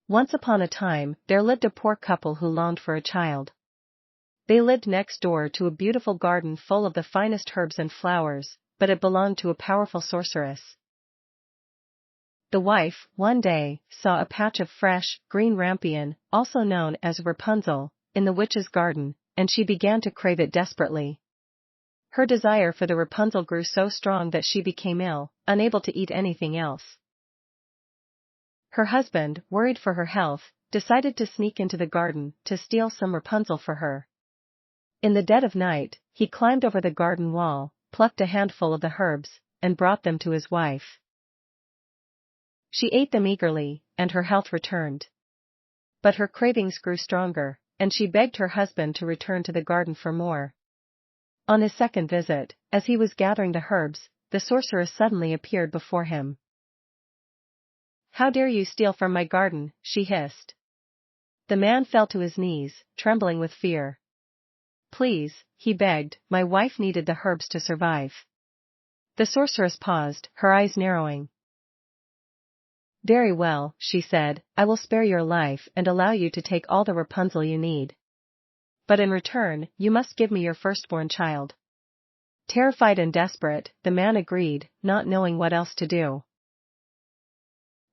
Once upon a time, there lived a poor couple who longed for a child. They lived next door to a beautiful garden full of the finest herbs and flowers, but it belonged to a powerful sorceress. The wife, one day, saw a patch of fresh, green rampion, also known as Rapunzel, in the witch's garden, and she began to crave it desperately. Her desire for the Rapunzel grew so strong that she became ill, unable to eat anything else. Her husband, worried for her health, decided to sneak into the garden to steal some Rapunzel for her. In the dead of night, he climbed over the garden wall, plucked a handful of the herbs, and brought them to his wife. She ate them eagerly, and her health returned. But her cravings grew stronger, and she begged her husband to return to the garden for more. On his second visit, as he was gathering the herbs, the sorceress suddenly appeared before him. "How dare you steal from my garden?" she hissed. The man fell to his knees, trembling with fear. "Please," he begged, "my wife needed the herbs to survive." The sorceress paused, her eyes narrowing. "Very well," she said, "I will spare your life and allow you to take all the Rapunzel you need. But in return, you must give me your firstborn child." Terrified and desperate, the man agreed, not knowing what else to do.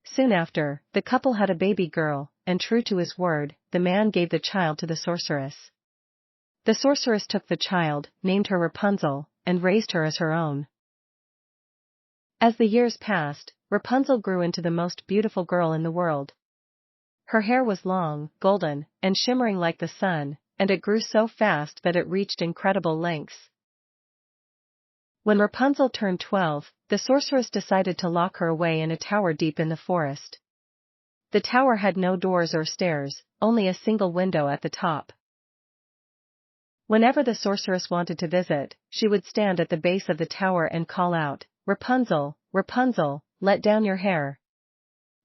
Soon after, the couple had a baby girl, and true to his word, the man gave the child to the sorceress. The sorceress took the child, named her Rapunzel, and raised her as her own. As the years passed, Rapunzel grew into the most beautiful girl in the world. Her hair was long, golden, and shimmering like the sun, and it grew so fast that it reached incredible lengths. When Rapunzel turned 12, the sorceress decided to lock her away in a tower deep in the forest. The tower had no doors or stairs, only a single window at the top. Whenever the sorceress wanted to visit, she would stand at the base of the tower and call out, "Rapunzel, Rapunzel, let down your hair."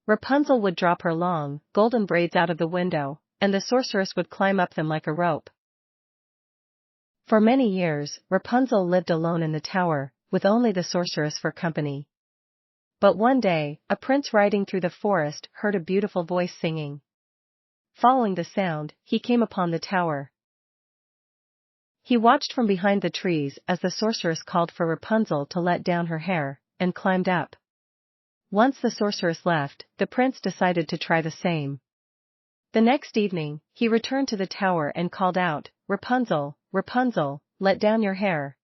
Rapunzel would drop her long, golden braids out of the window, and the sorceress would climb up them like a rope. For many years, Rapunzel lived alone in the tower, with only the sorceress for company. But one day, a prince riding through the forest heard a beautiful voice singing. Following the sound, he came upon the tower. He watched from behind the trees as the sorceress called for Rapunzel to let down her hair, and climbed up. Once the sorceress left, the prince decided to try the same. The next evening, he returned to the tower and called out, "Rapunzel, Rapunzel, let down your hair."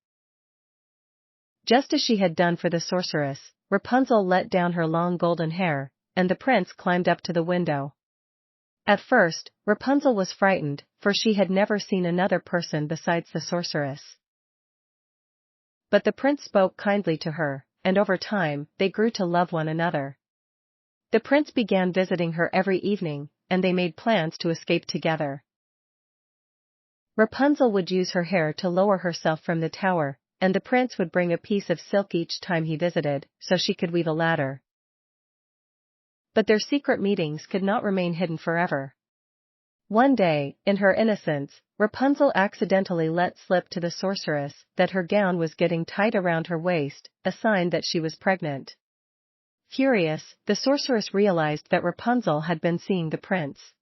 Just as she had done for the sorceress, Rapunzel let down her long golden hair, and the prince climbed up to the window. At first, Rapunzel was frightened, for she had never seen another person besides the sorceress. But the prince spoke kindly to her, and over time, they grew to love one another. The prince began visiting her every evening, and they made plans to escape together. Rapunzel would use her hair to lower herself from the tower, and the prince would bring a piece of silk each time he visited, so she could weave a ladder. But their secret meetings could not remain hidden forever. One day, in her innocence, Rapunzel accidentally let slip to the sorceress that her gown was getting tight around her waist, a sign that she was pregnant. Furious, the sorceress realized that Rapunzel had been seeing the prince.